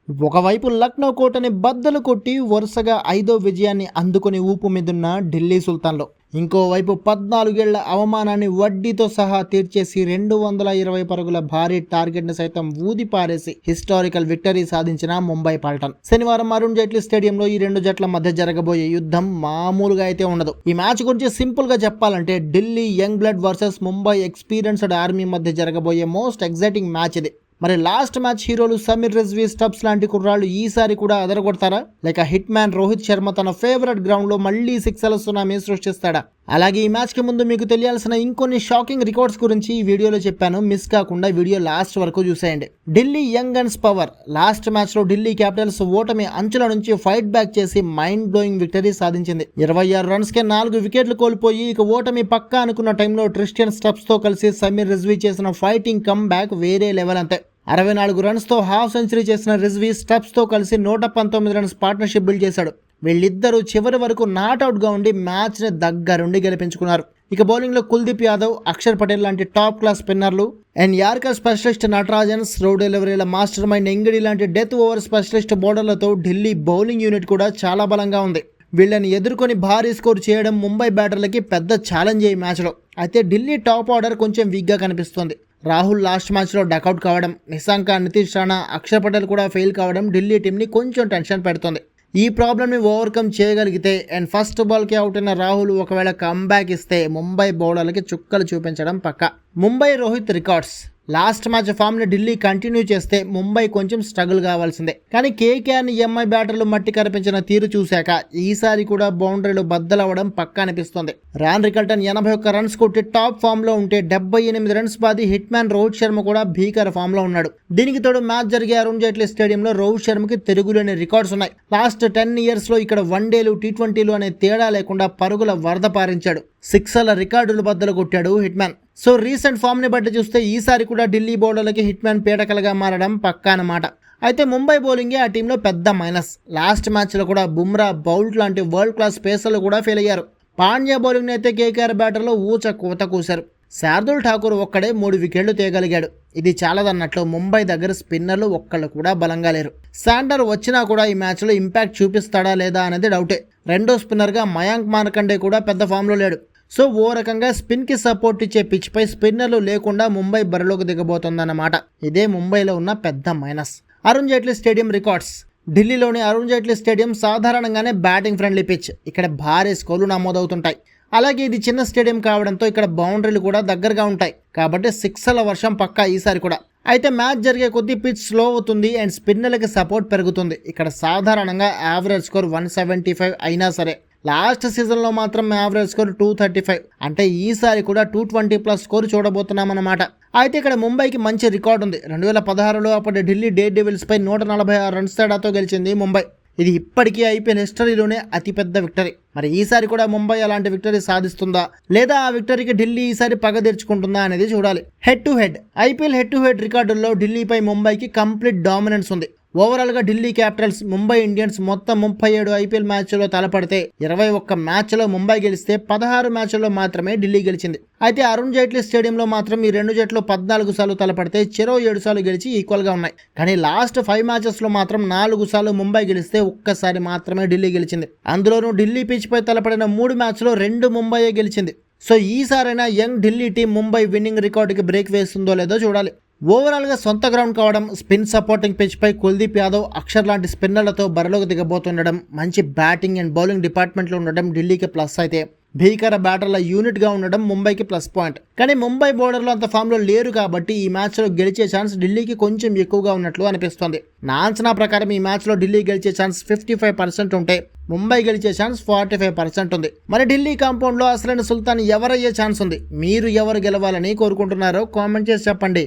ఒకవైపు లక్నో కోటని బద్దలు కొట్టి వరుసగా 5వ విజయాన్ని అందుకుని ఊపు మీదున్న ఢిల్లీ సుల్తాన్లు, ఇంకోవైపు 14 ఏళ్ల అవమానాన్ని వడ్డీతో సహా తీర్చేసి 220 పరుగుల భారీ టార్గెట్ను సైతం ఊది పారేసి హిస్టారికల్ విక్టరీ సాధించిన ముంబై పల్టన్. శనివారం అరుణ్ జైట్లీ స్టేడియంలో ఈ రెండు జట్ల మధ్య జరగబోయే యుద్ధం మామూలుగా అయితే ఉండదు. ఈ మ్యాచ్ గురించి సింపుల్ గా చెప్పాలంటే Delhi young blood versus Mumbai experienced army మధ్య జరగబోయే మోస్ట్ ఎగ్జైటింగ్ మ్యాచ్ ఇది. మరి లాస్ట్ మ్యాచ్ హీరోలు సమీర్ రిజ్వీ, స్టబ్స్ లాంటి కుర్రాళ్ళు ఈసారి కూడా అదరగొడతారా, లేక హిట్ మ్యాన్ రోహిత్ శర్మ తన ఫేవరెట్ గ్రౌండ్ లో మళ్లీ సిక్సర్ల సునామీ సృష్టిస్తాడా? అలాగే ఈ మ్యాచ్ కి ముందు మీకు తెలియాల్సిన ఇంకొన్ని షాకింగ్ రికార్డ్స్ గురించి ఈ వీడియోలో చెప్పాను. మిస్ కాకుండా వీడియో లాస్ట్ వరకు చూసేయండి. Delhi young guns power. Last match లో ఢిల్లీ క్యాపిటల్స్ ఓటమి అంచుల నుంచి ఫైట్ బ్యాక్ చేసి మైండ్ బ్లోయింగ్ విక్టరీ సాధించింది. 26 రన్స్ కే 4 వికెట్లు కోల్పోయి ఇక ఓటమి పక్కా అనుకున్న టైంలో ట్రిస్టియన్ స్టబ్స్ తో కలిసి సమీర్ రిజ్వీ చేసిన ఫైటింగ్ కమ్ బ్యాక్ వేరే లెవెల్. అంతే 64 రన్స్ తో హాఫ్ సెంచరీ చేసిన రిజ్వీ స్టబ్స్ తో కలిసి 119 రన్స్ పార్ట్నర్షిప్ బిల్డ్ చేశాడు. వీళ్ళిద్దరూ చివరి వరకు నాట్అవుట్ గా ఉండి మ్యాచ్ ని దగ్గరుండి గెలిపించుకున్నారు. ఇక బౌలింగ్ లో కుల్దీప్ యాదవ్, అక్షర్ పటేల్ లాంటి టాప్ క్లాస్ స్పిన్నర్లు and yorker specialist Natarajan, slow డెలివరీల మాస్టర్ మైండ్ ఎంగిడి లాంటి డెత్ ఓవర్ స్పెషలిస్ట్ బౌలర్లతో ఢిల్లీ బౌలింగ్ యూనిట్ కూడా చాలా బలంగా ఉంది. వీళ్ళని ఎదుర్కొని భారీ స్కోర్ చేయడం ముంబై బ్యాటర్లకి పెద్ద ఛాలెంజ్ ఈ మ్యాచ్లో. అయితే ఢిల్లీ టాప్ ఆర్డర్ కొంచెం వీక్గా కనిపిస్తోంది. రాహుల్ లాస్ట్ మ్యాచ్లో డకౌట్ కావడం, నిశాంక, నితీష్ రాణా, అక్షర్ పటేల్ కూడా ఫెయిల్ కావడం ఢిల్లీ టీంని కొంచెం టెన్షన్ పెడుతుంది. ఈ ప్రాబ్లమ్ని ఓవర్కమ్ చేయగలిగితే అండ్ ఫస్ట్ బాల్కి అవుట్ అయిన రాహుల్ ఒకవేళ కమ్బ్యాక్ ఇస్తే ముంబై బౌలర్లకి చుక్కలు చూపించడం పక్కా. Mumbai Rohit records. Last match form ని ఢిల్లీ కంటిన్యూ చేస్తే ముంబై కొంచెం స్ట్రగుల్ కావాల్సిందే. కానీ కేకేఆర్ని ఎంఐ బ్యాటర్లు మట్టి కనిపించిన తీరు చూశాక ఈసారి కూడా బౌండరీలు బద్దలవ్వడం పక్కా అనిపిస్తోంది. రాన్ రికల్టన్ 81 రన్స్ కొట్టి టాప్ ఫామ్ లో ఉంటే 78 రన్స్ బాది హిట్ మ్యాన్ రోహిత్ శర్మ కూడా భీకర ఫామ్ లో ఉన్నాడు. దీనికి తోడు మ్యాచ్ జరిగే అరుణ్ జైట్లీ స్టేడియంలో రోహిత్ శర్మకి తిరుగులేని రికార్డ్స్ ఉన్నాయి. లాస్ట్ 10 ఇయర్స్ లో ఇక్కడ వన్డేలు, టీ20లు అనే తేడా లేకుండా పరుగుల వరద పారించాడు. సిక్సర్ల రికార్డులు బద్దలు కొట్టాడు hit man. So recent form ని బట్టి చూస్తే ఈసారి కూడా ఢిల్లీ బౌలర్లకి హిట్ మ్యాన్ పీడకలుగా మారడం పక్కా అన్నమాట. అయితే ముంబై బౌలింగే ఆ టీంలో పెద్ద మైనస్. లాస్ట్ మ్యాచ్లో కూడా బుమ్రా, బౌల్ట్ లాంటి వరల్డ్ క్లాస్ పేసర్లు కూడా ఫెయిల్ అయ్యారు. పాండ్యా బౌలింగ్ అయితే కేకేఆర్ బ్యాటర్లో ఊచ కూత కూశారు. శార్దుల్ ఠాకూర్ ఒక్కడే 3 వికెట్లు తేగలిగాడు. ఇది చాలదన్నట్లు ముంబై దగ్గర స్పిన్నర్లు ఒక్కళ్ళు కూడా బలంగా లేరు. శాండర్ వచ్చినా కూడా ఈ మ్యాచ్లో ఇంపాక్ట్ చూపిస్తాడా లేదా అనేది డౌటే. రెండో స్పిన్నర్గా మయాంక్ మార్కండే కూడా పెద్ద ఫామ్లో లేడు. సో ఓ రకంగా స్పిన్కి సపోర్ట్ ఇచ్చే పిచ్పై స్పిన్నర్లు లేకుండా ముంబై బరిలోకి దిగబోతోందన్నమాట. ఇదే ముంబైలో ఉన్న పెద్ద minus. Arun Jaitley stadium records. ఢిల్లీలోని అరుణ్ జైట్లీ స్టేడియం సాధారణంగానే బ్యాటింగ్ ఫ్రెండ్లీ పిచ్. ఇక్కడ భారీ స్కోర్లు నమోదవుతుంటాయి. అలాగే ఇది చిన్న స్టేడియం కావడంతో ఇక్కడ బౌండరీలు కూడా దగ్గరగా ఉంటాయి. కాబట్టి సిక్సర్ల వర్షం పక్కా ఈసారి కూడా. అయితే మ్యాచ్ జరిగే కొద్దీ పిచ్ స్లో అవుతుంది అండ్ స్పిన్నర్లకి సపోర్ట్ పెరుగుతుంది. ఇక్కడ సాధారణంగా యావరేజ్ స్కోర్ 175 అయినా సరే లాస్ట్ సీజన్లో మాత్రం యావరేజ్ స్కోర్ 235. అంటే ఈసారి కూడా 220+ స్కోర్ చూడబోతున్నామన్నమాట. అయితే ఇక్కడ ముంబైకి మంచి రికార్డు ఉంది. 2016లో అప్పటి ఢిల్లీ డేర్ డెవిల్స్ పై 146 రన్స్ తేడాతో గెలిచింది ముంబై. ఇది ఇప్పటికీ ఐపీఎల్ హిస్టరీలోనే అతిపెద్ద విక్టరీ. మరి ఈసారి కూడా ముంబై అలాంటి విక్టరీ సాధిస్తుందా, లేదా ఆ విక్టరీకి ఢిల్లీ ఈసారి పగ తీర్చుకుంటుందా అనేది చూడాలి. Head to head. IPL head to head రికార్డుల్లో ఢిల్లీపై ముంబైకి కంప్లీట్ డామినెన్స్ ఉంది. ఓవరాల్గా ఢిల్లీ క్యాపిటల్స్, ముంబై ఇండియన్స్ మొత్తం 37 ఐపీఎల్ మ్యాచ్లో తలపడితే 21 మ్యాచ్లో ముంబై గెలిస్తే 16 మ్యాచ్ల్లో మాత్రమే ఢిల్లీ గెలిచింది. అయితే అరుణ్ జైట్లీ స్టేడియంలో మాత్రం ఈ రెండు జట్లు 14 సార్లు తలపడితే చెరో 7 సార్లు గెలిచి ఈక్వల్గా ఉన్నాయి. కానీ లాస్ట్ 5 మ్యాచెస్లో మాత్రం 4 సార్లు ముంబై గెలిస్తే ఒక్కసారి మాత్రమే ఢిల్లీ గెలిచింది. అందులోనూ ఢిల్లీ పిచ్ పై తలపడిన 3 మ్యాచ్లో 2 ముంబైయే గెలిచింది. సో ఈసారైనా young Delhi team Mumbai winning రికార్డుకి బ్రేక్ వేస్తుందో లేదో చూడాలి. ఓవరాల్గా సొంత గ్రౌండ్ కావడం, స్పిన్ సపోర్టింగ్ పిచ్ పై కుల్దీప్ యాదవ్, అక్షర్ లాంటి స్పిన్నర్లతో బరిలోకి దిగబోతుండడం, మంచి బ్యాటింగ్ అండ్ బౌలింగ్ డిపార్ట్మెంట్లో ఉండడం ఢిల్లీకి ప్లస్ అయితే, భీకర బ్యాటర్ల యూనిట్గా ఉండడం ముంబైకి ప్లస్ పాయింట్. కానీ ముంబై బౌలర్లు అంత ఫామ్లో లేరు కాబట్టి ఈ మ్యాచ్లో గెలిచే ఛాన్స్ ఢిల్లీకి కొంచెం ఎక్కువగా ఉన్నట్లు అనిపిస్తోంది. నా అంచనా ప్రకారం ఈ మ్యాచ్లో ఢిల్లీ గెలిచే ఛాన్స్ 55% ఉంటే ముంబై గెలిచే ఛాన్స్ 45% ఉంది. మరి ఢిల్లీ కాంపౌండ్లో అసలైన సుల్తాన్ ఎవరయ్యే ఛాన్స్ ఉంది? మీరు ఎవరు గెలవాలని కోరుకుంటున్నారో కామెంట్ చేసి చెప్పండి.